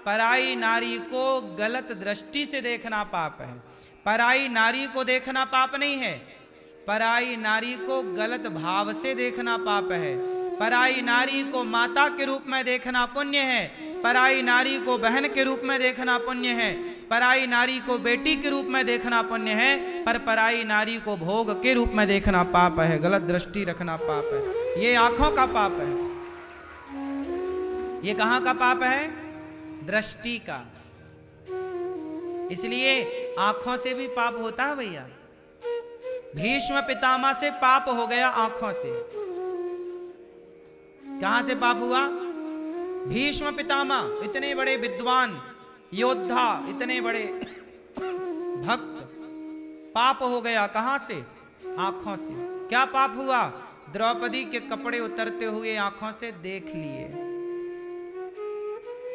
पराई नारी को गलत दृष्टि से देखना पाप है। पराई नारी को देखना पाप नहीं है, पराई नारी को गलत भाव से देखना पाप है। पराई नारी को माता के रूप में देखना पुण्य है, पराई नारी को बहन के रूप में देखना पुण्य है, पराई नारी को बेटी के रूप में देखना पुण्य है, पर पराई नारी को भोग के रूप में देखना पाप है, गलत दृष्टि रखना पाप है। ये आंखों का पाप है। ये कहां का पाप है? दृष्टि का। इसलिए आंखों से भी पाप होता है भैया। भीष्म पितामह से पाप हो गया आंखों से। कहां से पाप हुआ? भीष्म पितामह इतने बड़े विद्वान योद्धा, इतने बड़े भक्त, पाप हो गया कहां से? आंखों से। क्या पाप हुआ? द्रौपदी के कपड़े उतरते हुए आंखों से देख लिए।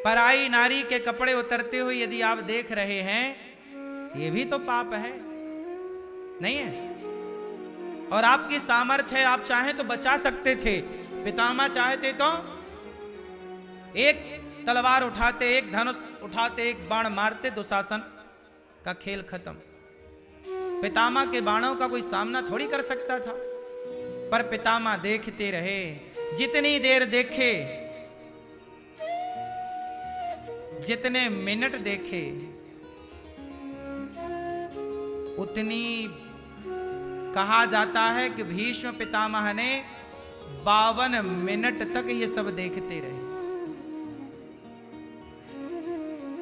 पराई नारी के कपड़े उतरते हुए यदि आप देख रहे हैं, ये भी तो पाप है, नहीं है? और आपकी सामर्थ्य है, आप चाहें तो बचा सकते थे। पितामह चाहते तो एक तलवार उठाते, एक धनुष उठाते, एक बाण मारते, दुशासन का खेल खत्म। पितामह के बाणों का कोई सामना थोड़ी कर सकता था, पर पितामह देखते रहे। जितनी देर देखे, जितने मिनट देखे, उतनी कहा जाता है कि भीष्म पितामह ने 52 मिनट तक ये सब देखते रहे।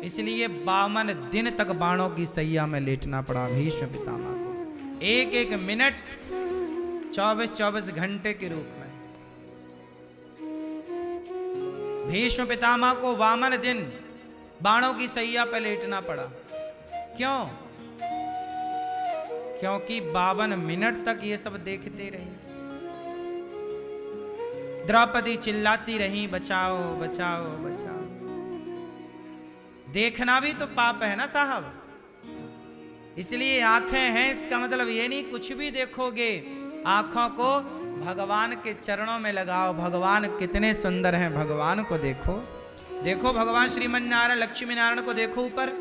इसलिए 52 दिन तक बाणों की सैया में लेटना पड़ा भीष्म पितामह को, एक एक मिनट 24-24 घंटे के रूप में। भीष्म पितामह को 52 दिन बाणों की सैया पर लेटना पड़ा। क्यों? क्योंकि 52 मिनट तक ये सब देखते रहे। द्रौपदी चिल्लाती रही, बचाओ बचाओ बचाओ। देखना भी तो पाप है ना साहब। इसलिए आंखें हैं, इसका मतलब ये नहीं कुछ भी देखोगे। आंखों को भगवान के चरणों में लगाओ। भगवान कितने सुंदर हैं, भगवान को देखो। देखो भगवान श्रीमन नारायण लक्ष्मी नारायण को देखो, ऊपर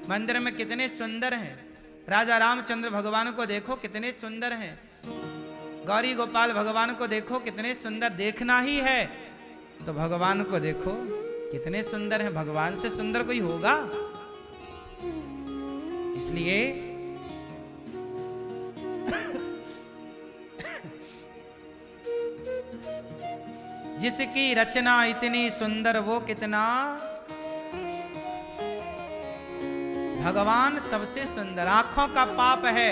मंदिर में कितने सुंदर हैं। राजा रामचंद्र भगवान को देखो कितने सुंदर हैं। गौरी गोपाल भगवान को देखो कितने सुंदर। देखना ही है तो भगवान को देखो कितने सुंदर हैं। भगवान से सुंदर कोई होगा? इसलिए जिसकी रचना इतनी सुंदर वो कितना, भगवान सबसे सुंदर। आंखों का पाप है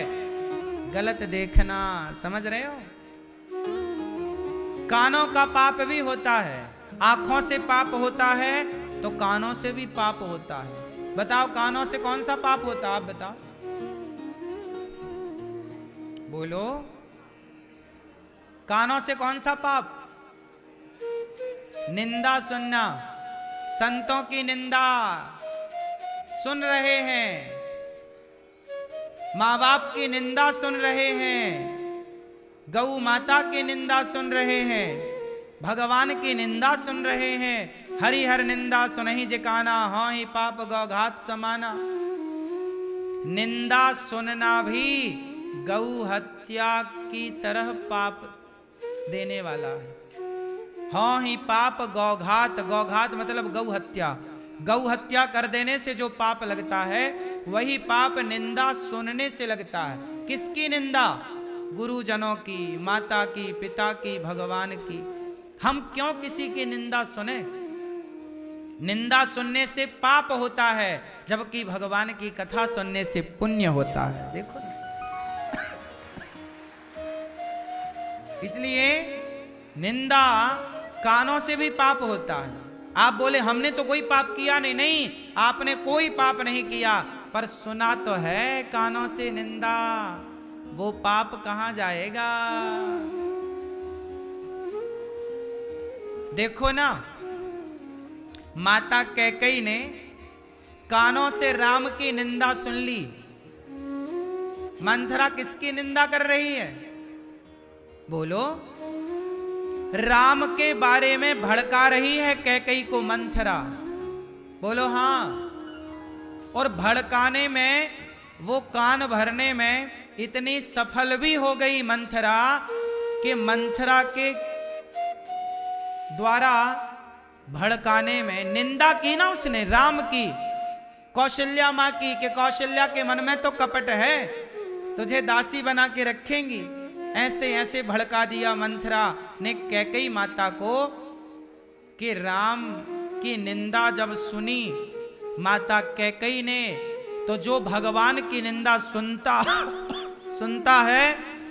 गलत देखना, समझ रहे हो? कानों का पाप भी होता है। आंखों से पाप होता है तो कानों से भी पाप होता है। बताओ कानों से कौन सा पाप होता है? आप बताओ, बोलो। कानों से कौन सा पाप? निंदा सुनना, संतों की निंदा सुन रहे हैं, माँ बाप की निंदा सुन रहे हैं, गौ माता की निंदा सुन रहे हैं, भगवान की निंदा सुन रहे हैं। हरिहर निंदा सुनहि जिकाना, हाँ ही पाप गौघात समाना। निंदा सुनना भी गौ हत्या की तरह पाप देने वाला है। हाँ ही पाप गौघात, गौघात मतलब गौ हत्या। गौ हत्या कर देने से जो पाप लगता है वही पाप निंदा सुनने से लगता है। किसकी निंदा? गुरुजनों की, माता की, पिता की, भगवान की। हम क्यों किसी की निंदा सुने? निंदा सुनने से पाप होता है, जबकि भगवान की कथा सुनने से पुण्य होता है। देखो, इसलिए निंदा कानों से भी पाप होता है। आप बोले हमने तो कोई पाप किया नहीं। नहीं, आपने कोई पाप नहीं किया, पर सुना तो है कानों से निंदा। वो पाप कहां जाएगा? देखो ना, माता कैकेयी ने कानों से राम की निंदा सुन ली। मंथरा किसकी निंदा कर रही है? बोलो। राम के बारे में भड़का रही है कैकेयी को मंथरा। बोलो हाँ। और भड़काने में, वो कान भरने में इतनी सफल भी हो गई मंथरा कि मंथरा के द्वारा भड़काने में निंदा की ना उसने राम की, कौशल्या मां की, कि कौशल्या के मन में तो कपट है, तुझे दासी बना के रखेंगी। ऐसे ऐसे भड़का दिया मंथरा ने कैकेयी माता को कि राम की निंदा जब सुनी माता कैकेयी ने, तो जो भगवान की निंदा सुनता है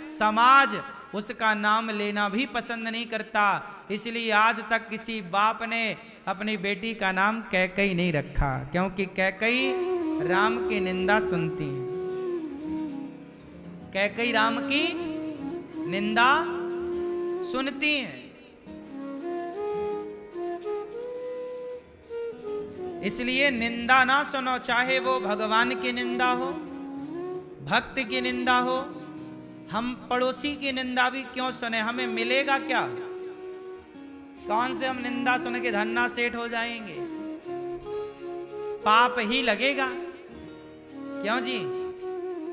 समाज उसका नाम लेना भी पसंद नहीं करता। इसलिए आज तक किसी बाप ने अपनी बेटी का नाम कैकेयी नहीं रखा, क्योंकि कैकेयी राम की निंदा सुनती है। कैकेयी राम की निंदा सुनती हैं। इसलिए निंदा ना सुनो, चाहे वो भगवान की निंदा हो, भक्त की निंदा हो। हम पड़ोसी की निंदा भी क्यों सुने, हमें मिलेगा क्या? कौन से हम निंदा सुन के धन्ना सेठ हो जाएंगे? पाप ही लगेगा। क्यों जी?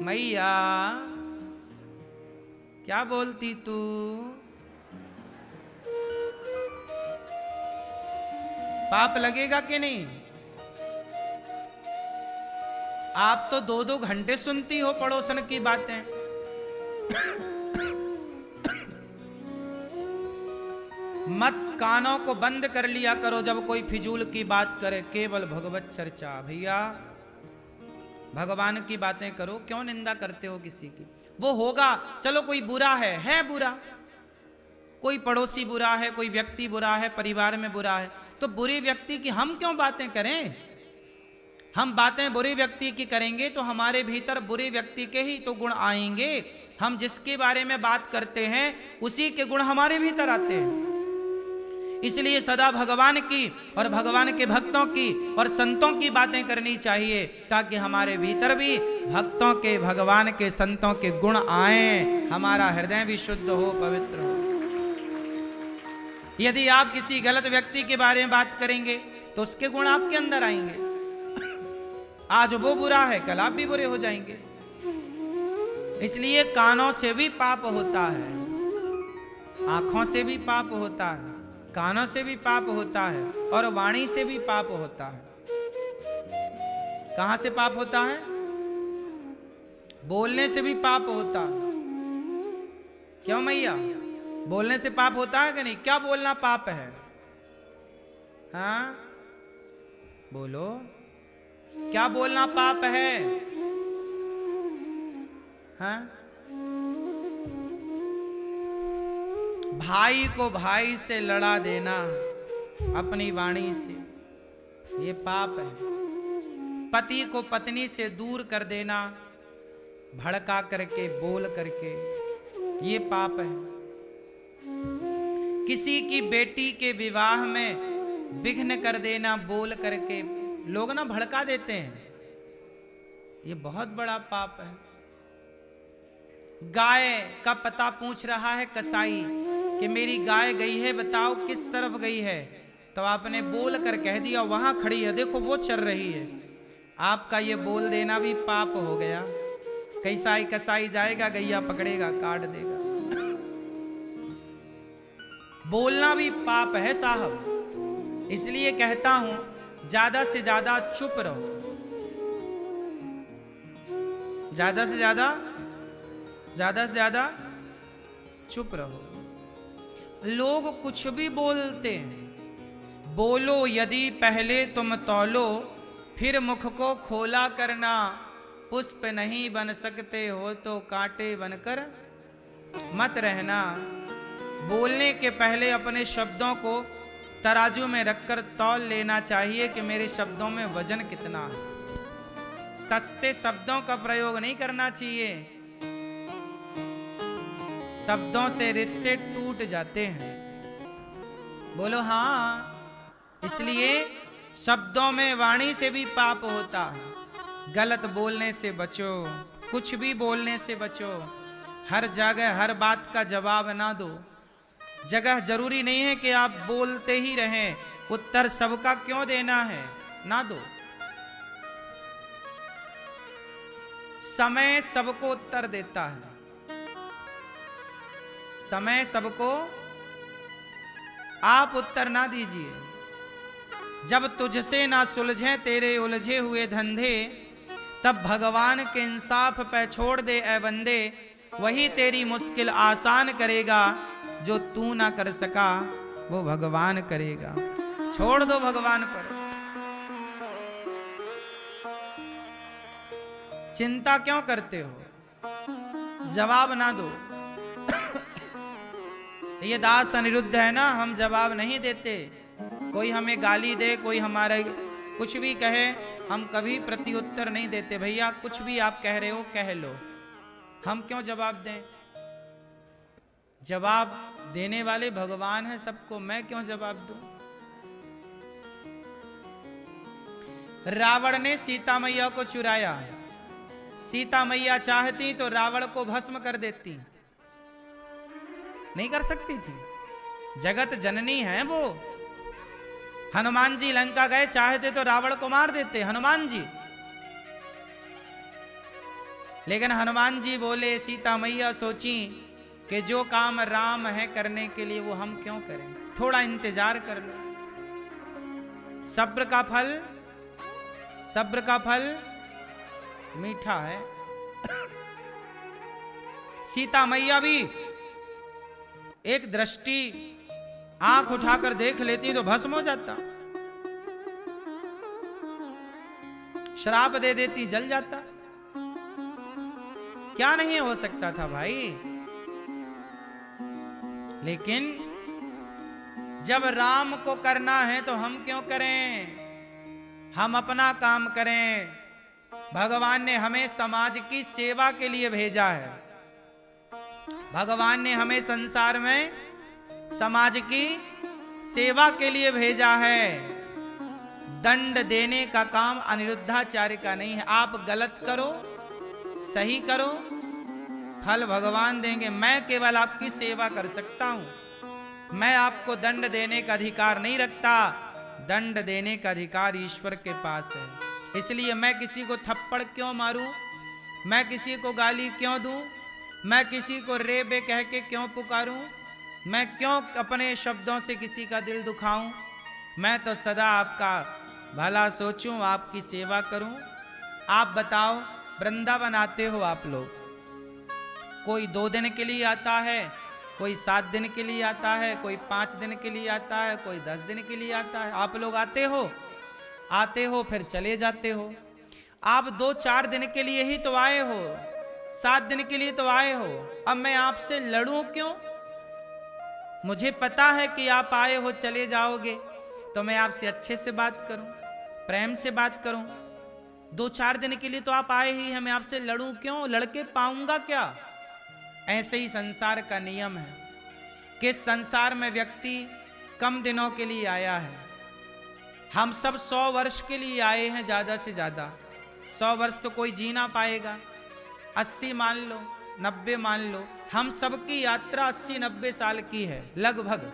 मैया क्या बोलती तू? पाप लगेगा कि नहीं? आप तो 2-2 घंटे सुनती हो पड़ोसन की बातें। मत कानों को बंद कर लिया करो जब कोई फिजूल की बात करे, केवल भगवत चर्चा। भैया भगवान की बातें करो, क्यों निंदा करते हो किसी की? वो होगा, चलो कोई बुरा है बुरा, कोई पड़ोसी बुरा है, कोई व्यक्ति बुरा है, परिवार में बुरा है, तो बुरे व्यक्ति की हम क्यों बातें करें? हम बातें बुरे व्यक्ति की करेंगे तो हमारे भीतर बुरे व्यक्ति के ही तो गुण आएंगे। हम जिसके बारे में बात करते हैं उसी के गुण हमारे भीतर आते हैं। इसलिए सदा भगवान की और भगवान के भक्तों की और संतों की बातें करनी चाहिए, ताकि हमारे भीतर भी भक्तों के, भगवान के, संतों के गुण आए, हमारा हृदय भी शुद्ध हो, पवित्र हो। यदि आप किसी गलत व्यक्ति के बारे में बात करेंगे तो उसके गुण आपके अंदर आएंगे। आज वो बुरा है, कल आप भी बुरे हो जाएंगे। इसलिए कानों से भी पाप होता है, आंखों से भी पाप होता है, कानों से भी पाप होता है, और वाणी से भी पाप होता है। कहां से पाप होता है? बोलने से भी पाप होता है। क्यों मैया? बोलने से पाप होता है कि नहीं? क्या बोलना पाप है? हाँ बोलो, क्या बोलना पाप है? हाँ? भाई को भाई से लड़ा देना अपनी वाणी से, ये पाप है। पति को पत्नी से दूर कर देना भड़का करके, बोल करके, ये पाप है। किसी की बेटी के विवाह में विघ्न कर देना बोल करके, लोग ना भड़का देते हैं, ये बहुत बड़ा पाप है। गाय का पता पूछ रहा है कसाई कि मेरी गाय गई है, बताओ किस तरफ गई है? तो आपने बोल कर कह दिया वहां खड़ी है, देखो वो चल रही है। आपका ये बोल देना भी पाप हो गया। कसाई जाएगा, गैया पकड़ेगा, काट देगा। बोलना भी पाप है साहब। इसलिए कहता हूं ज्यादा से ज्यादा चुप रहो, ज्यादा से ज्यादा चुप रहो। लोग कुछ भी बोलते हैं। बोलो यदि पहले तुम तौलो, फिर मुख को खोला करना। पुष्प नहीं बन सकते हो तो कांटे बनकर मत रहना। बोलने के पहले अपने शब्दों को तराजू में रखकर तौल लेना चाहिए कि मेरे शब्दों में वजन कितना है। सस्ते शब्दों का प्रयोग नहीं करना चाहिए, शब्दों से रिश्ते टूट जाते हैं। बोलो हाँ। इसलिए शब्दों में, वाणी से भी पाप होता है। गलत बोलने से बचो, कुछ भी बोलने से बचो। हर जगह हर बात का जवाब ना दो। जगह जरूरी नहीं है कि आप बोलते ही रहें, उत्तर सबका क्यों देना है? ना दो। समय सबको उत्तर देता है, समय सबको, आप उत्तर ना दीजिए। जब तुझसे ना सुलझे तेरे उलझे हुए धंधे, तब भगवान के इंसाफ पे छोड़ दे ए बंदे। वही तेरी मुश्किल आसान करेगा, जो तू ना कर सका वो भगवान करेगा। छोड़ दो भगवान पर, चिंता क्यों करते हो, जवाब ना दो। ये दास अनिरुद्ध है ना, हम जवाब नहीं देते। कोई हमें गाली दे, कोई हमारे कुछ भी कहे, हम कभी प्रत्युत्तर नहीं देते। भैया कुछ भी आप कह रहे हो कह लो, हम क्यों जवाब दें। जवाब देने वाले भगवान है सबको, मैं क्यों जवाब दूं। रावण ने सीता मैया को चुराया, सीता मैया चाहती तो रावण को भस्म कर देती, नहीं कर सकती थी, जगत जननी है वो। हनुमान जी लंका गए, चाहते तो रावण को मार देते हनुमान जी, लेकिन हनुमान जी बोले, सीता मैया सोची कि जो काम राम है करने के लिए वो हम क्यों करें, थोड़ा इंतजार कर लो। सब्र का फल, सब्र का फल मीठा है। सीता मैया भी एक दृष्टि आंख उठाकर देख लेती तो भस्म हो जाता, श्राप दे देती जल जाता। क्या नहीं हो सकता था भाई। लेकिन जब राम को करना है तो हम क्यों करें, हम अपना काम करें। भगवान ने हमें समाज की सेवा के लिए भेजा है, भगवान ने हमें संसार में समाज की सेवा के लिए भेजा है। दंड देने का काम अनिरुद्धाचार्य का नहीं है। आप गलत करो, सही करो, फल भगवान देंगे। मैं केवल आपकी सेवा कर सकता हूं, मैं आपको दंड देने का अधिकार नहीं रखता। दंड देने का अधिकार ईश्वर के पास है। इसलिए मैं किसी को थप्पड़ क्यों मारूं, मैं किसी को गाली क्यों दूं, मैं किसी को रे बे कह के क्यों पुकारूं, मैं क्यों अपने शब्दों से किसी का दिल दुखाऊं। मैं तो सदा आपका भला सोचूं, आपकी सेवा करूं। आप बताओ, वृंदावन आते हो आप लोग, कोई 2 दिन के लिए आता है, कोई 7 दिन के लिए आता है, कोई 5 दिन के लिए आता है, कोई 10 दिन के लिए आता है। आप लोग आते हो, आते हो फिर चले जाते हो। आप 2-4 दिन के लिए ही तो आए हो, 7 दिन के लिए तो आए हो। अब मैं आपसे लड़ूं क्यों। मुझे पता है कि आप आए हो चले जाओगे, तो मैं आपसे अच्छे से बात करूं, प्रेम से बात करूं। 2-4 दिन के लिए तो आप आए ही हैं, मैं आपसे लड़ूं क्यों, लड़के पाऊंगा क्या। ऐसे ही संसार का नियम है कि संसार में व्यक्ति कम दिनों के लिए आया है। हम सब 100 वर्ष के लिए आए हैं, ज्यादा से ज्यादा 100 वर्ष तो कोई जी ना पाएगा। 80 मान लो, 90 मान लो, हम सबकी यात्रा 80-90 साल की है लगभग।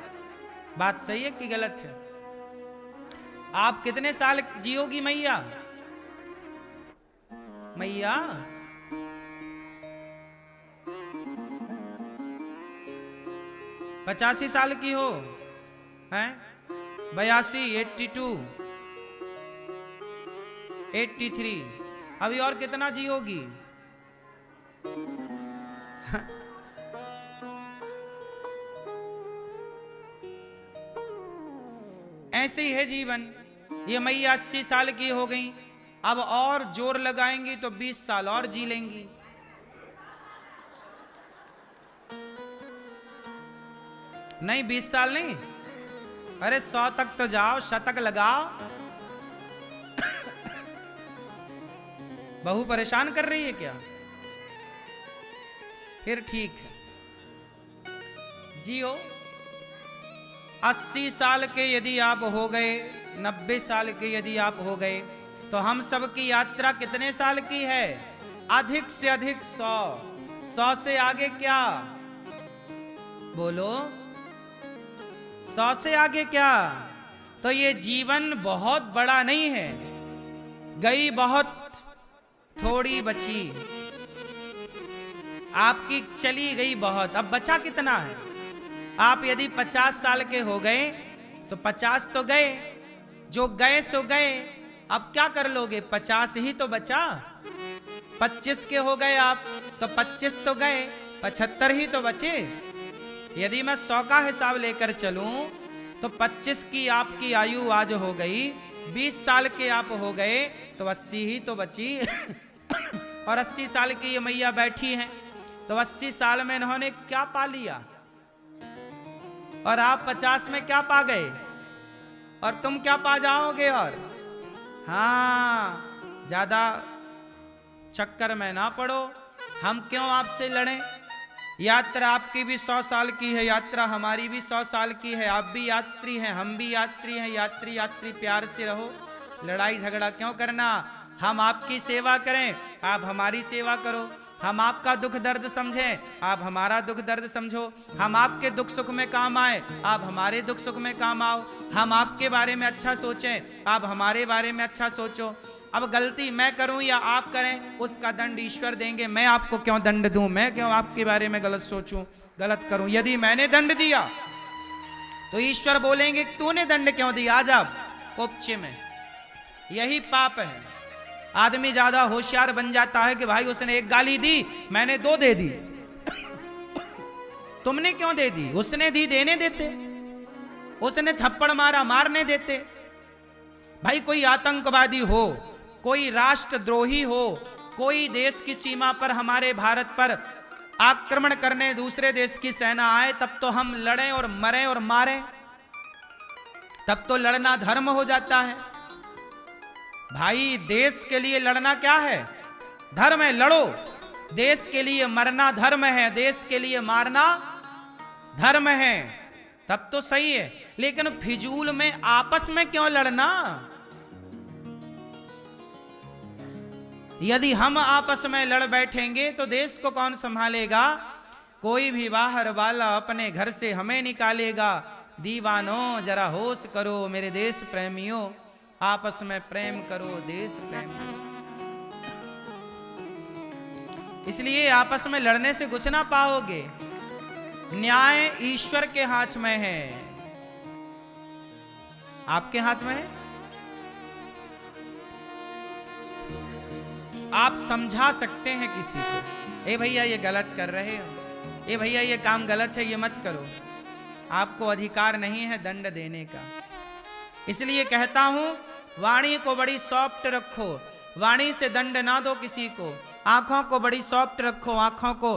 बात सही है कि गलत है। आप कितने साल जियोगी मैया, मैया 85 साल की हो हैं, 82, 82, 83, अभी और कितना जियोगी। ऐसे ही है जीवन। ये मैया 80 साल की हो गई, अब और जोर लगाएंगी तो 20 साल और जी लेंगी। नहीं 20 साल नहीं, अरे 100 तक तो जाओ, शतक लगाओ। बहू परेशान कर रही है क्या, फिर ठीक है जियो। 80 साल के यदि आप हो गए, 90 साल के यदि आप हो गए, तो हम सब की यात्रा कितने साल की है, अधिक से अधिक 100। 100 से आगे क्या बोलो, 100 से आगे क्या। तो तो ये जीवन बहुत बड़ा नहीं है, गई बहुत थोड़ी बची, आपकी चली गई बहुत, अब बचा कितना है। आप यदि 50 साल के हो गए तो 50 तो गए, जो गए सो गए, अब क्या कर लोगे, 50 ही तो बचा। 25 के हो गए आप तो 25 तो गए, 75 ही तो बचे। यदि मैं 100 का हिसाब लेकर चलूं तो 25 की आपकी आयु आज हो गई, 20 साल के आप हो गए तो 80 ही तो बची। और 80 साल की ये मैया बैठी हैं तो 80 साल में इन्होंने क्या पा लिया, और आप 50 में क्या पा गए, और तुम क्या पा जाओगे। और हाँ, ज्यादा चक्कर में ना पड़ो, हम क्यों आपसे लड़ें। यात्रा आपकी भी 100 साल की है, यात्रा हमारी भी 100 साल की है, आप भी यात्री हैं, हम भी यात्री हैं, यात्री यात्री प्यार से रहो, लड़ाई झगड़ा क्यों करना। हम आपकी सेवा करें, आप हमारी सेवा करो, हम आपका दुख दर्द समझें, आप हमारा दुख दर्द समझो, हम आपके दुख सुख में काम आए, आप हमारे दुख सुख में काम आओ, हम आपके बारे में अच्छा सोचें, आप हमारे बारे में अच्छा सोचो। अब गलती मैं करूं या आप करें, उसका दंड ईश्वर देंगे, मैं आपको क्यों दंड दूं, मैं क्यों आपके बारे में गलत सोचूं, गलत करूं। यदि मैंने दंड दिया तो ईश्वर बोलेंगे तूने दंड क्यों दिया, आज आप कोपचे में। यही पाप है। आदमी ज्यादा होशियार बन जाता है कि भाई उसने एक गाली दी, मैंने 2 दे दी। तुमने क्यों दे दी, उसने दी देने देते, उसने थप्पड़ मारा मारने देते। भाई कोई आतंकवादी हो, कोई राष्ट्रद्रोही हो, कोई देश की सीमा पर हमारे भारत पर आक्रमण करने दूसरे देश की सेना आए, तब तो हम लड़ें और मरें और मारें, तब तो लड़ना धर्म हो जाता है। भाई देश के लिए लड़ना क्या है, धर्म है, लड़ो। देश के लिए मरना धर्म है, देश के लिए मारना धर्म है, तब तो सही है। लेकिन फिजूल में आपस में क्यों लड़ना। यदि हम आपस में लड़ बैठेंगे तो देश को कौन संभालेगा। कोई भी बाहर वाला अपने घर से हमें निकालेगा। दीवानों जरा होश करो, मेरे देश प्रेमियों, आपस में प्रेम करो, देश प्रेम करो। इसलिए आपस में लड़ने से कुछ ना पाओगे। न्याय ईश्वर के हाथ में है, आपके हाथ में है। आप समझा सकते हैं किसी को, ए भैया ये गलत कर रहे हो, ए भैया ये काम गलत है, ये मत करो। आपको अधिकार नहीं है दंड देने का। इसलिए कहता हूं वाणी को बड़ी सॉफ्ट रखो, वाणी से दंड ना दो किसी को। आंखों को बड़ी सॉफ्ट रखो, आंखों को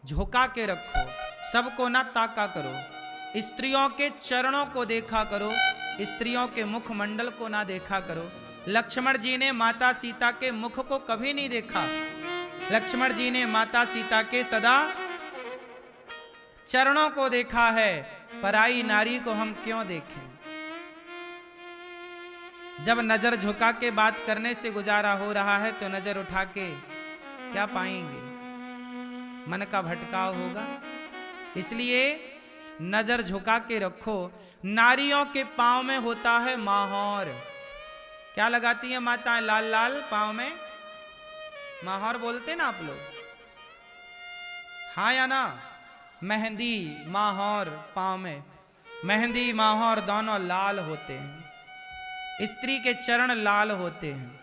झुका के रखो, सबको ना ताका करो। स्त्रियों के चरणों को देखा करो, स्त्रियों के मुखमंडल को ना देखा करो। लक्ष्मण जी ने माता सीता के मुख को कभी नहीं देखा। लक्ष्मण जी ने माता सीता के सदा चरणों को देखा है। पराई नारी को हम क्यों देखें। जब नजर झुका के बात करने से गुजारा हो रहा है तो नजर उठा के क्या पाएंगे, मन का भटकाव होगा। इसलिए नजर झुका के रखो। नारियों के पांव में होता है माहौर। क्या लगाती है माताएं लाल लाल पांव में, माहौर बोलते ना आप लोग, हाँ या ना। मेहंदी माहौर पांव में, मेहंदी माहौर दोनों लाल होते हैं। स्त्री के चरण लाल होते हैं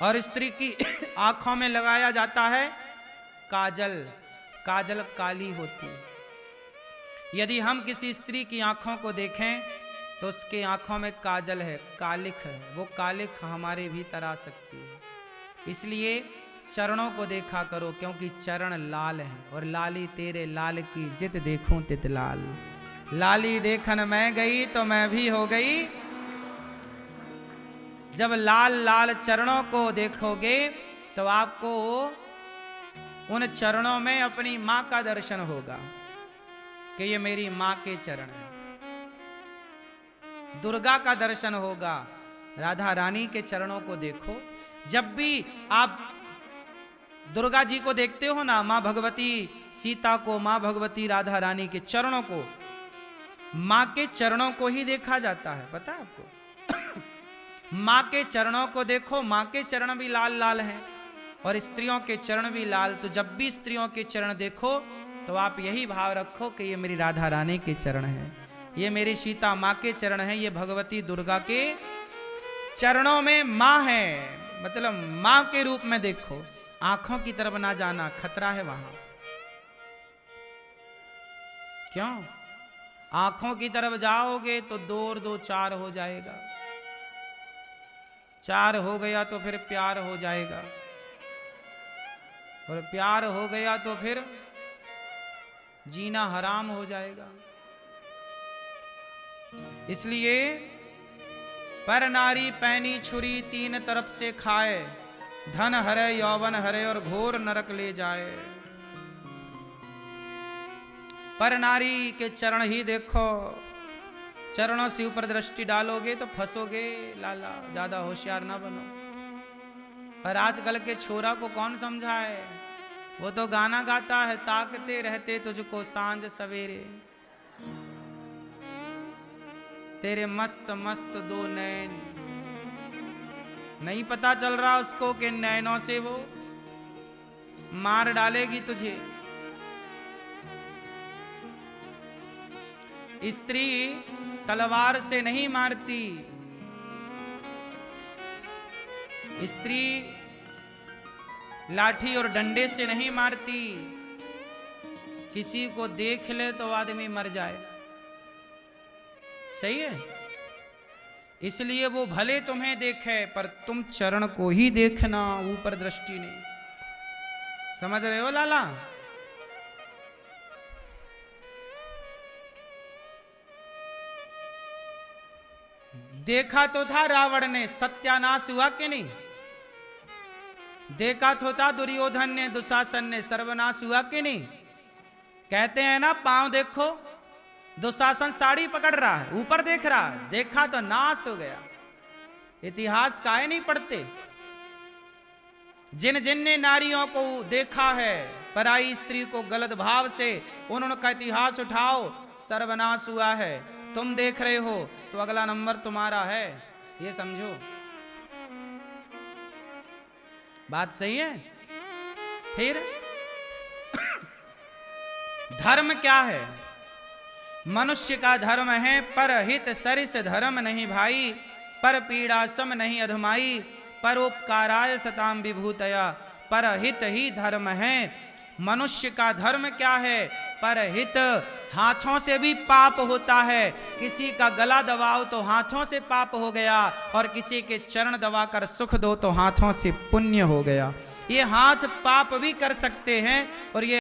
और स्त्री की आंखों में लगाया जाता है काजल, काजल काली होती है। यदि हम किसी स्त्री की आंखों को देखें तो उसके आंखों में काजल है, कालिख है, वो कालिख हमारे भीतर आ सकती है। इसलिए चरणों को देखा करो, क्योंकि चरण लाल हैं। और लाली तेरे लाल की जित देखूं तित लाल, लाली देखन मैं गई तो मैं भी हो गई। जब लाल लाल चरणों को देखोगे तो आपको उन चरणों में अपनी मां का दर्शन होगा कि ये मेरी मां के चरण हैं। दुर्गा का दर्शन होगा, राधा रानी के चरणों को देखो। जब भी आप दुर्गा जी को देखते हो ना, मां भगवती सीता को, मां भगवती राधा रानी के चरणों को, माँ के चरणों को ही देखा जाता है, पता है आपको? माँ के चरणों को देखो, माँ के चरण भी लाल लाल हैं और स्त्रियों के चरण भी लाल। तो जब भी स्त्रियों के चरण देखो तो आप यही भाव रखो कि ये मेरी राधा रानी के चरण हैं, ये मेरी सीता माँ के चरण हैं, ये भगवती दुर्गा के चरणों में माँ है। मतलब माँ के रूप में देखो, आंखों की तरफ ना जाना, खतरा है वहां। क्यों? आंखों की तरफ जाओगे तो 2 और 2 4 हो जाएगा, 4 हो गया तो फिर प्यार हो जाएगा, और प्यार हो गया तो फिर जीना हराम हो जाएगा। इसलिए पर नारी पैनी छुरी 3 तरफ से खाए, धन हरे यौवन हरे और घोर नरक ले जाए। पर नारी के चरण ही देखो, चरणों से ऊपर दृष्टि डालोगे तो फंसोगे लाला, ज्यादा होशियार ना बनो। पर आजकल के छोरा को कौन समझाए, वो तो गाना गाता है, ताकते रहते तुझको सांझ सवेरे, तेरे मस्त मस्त 2 नैन। नहीं पता चल रहा उसको कि नैनों से वो मार डालेगी तुझे। स्त्री तलवार से नहीं मारती, स्त्री लाठी और डंडे से नहीं मारती। किसी को देख ले तो आदमी मर जाए, सही है? इसलिए वो भले तुम्हें देखे पर तुम चरण को ही देखना, ऊपर दृष्टि नहीं। समझ रहे हो लाला? देखा तो था रावण ने, सत्यानाश हुआ कि नहीं? देखा तो था दुर्योधन ने, दुशासन ने, सर्वनाश हुआ कि नहीं? कहते हैं ना, पांव देखो, दुशासन साड़ी पकड़ रहा है, ऊपर देख रहा है, देखा तो नाश हो गया। इतिहास काहे नहीं पढ़ते? जिन जिन ने नारियों को देखा है पराई स्त्री को गलत भाव से, उन्होंने का इतिहास उठाओ, सर्वनाश हुआ है। तुम देख रहे हो तो अगला नंबर तुम्हारा है, ये समझो। बात सही है? फिर धर्म क्या है? मनुष्य का धर्म है परहित सरिस धर्म नहीं भाई, पर पीड़ा सम नहीं अधमाई, परोपकाराय सताम विभूतया। परहित ही धर्म है। मनुष्य का धर्म क्या है? परहित। हाथों से भी पाप होता है, किसी का गला दबाओ तो हाथों से पाप हो गया, और किसी के चरण दबाकर सुख दो तो हाथों से पुण्य हो गया। ये हाथ पाप भी कर सकते हैं और ये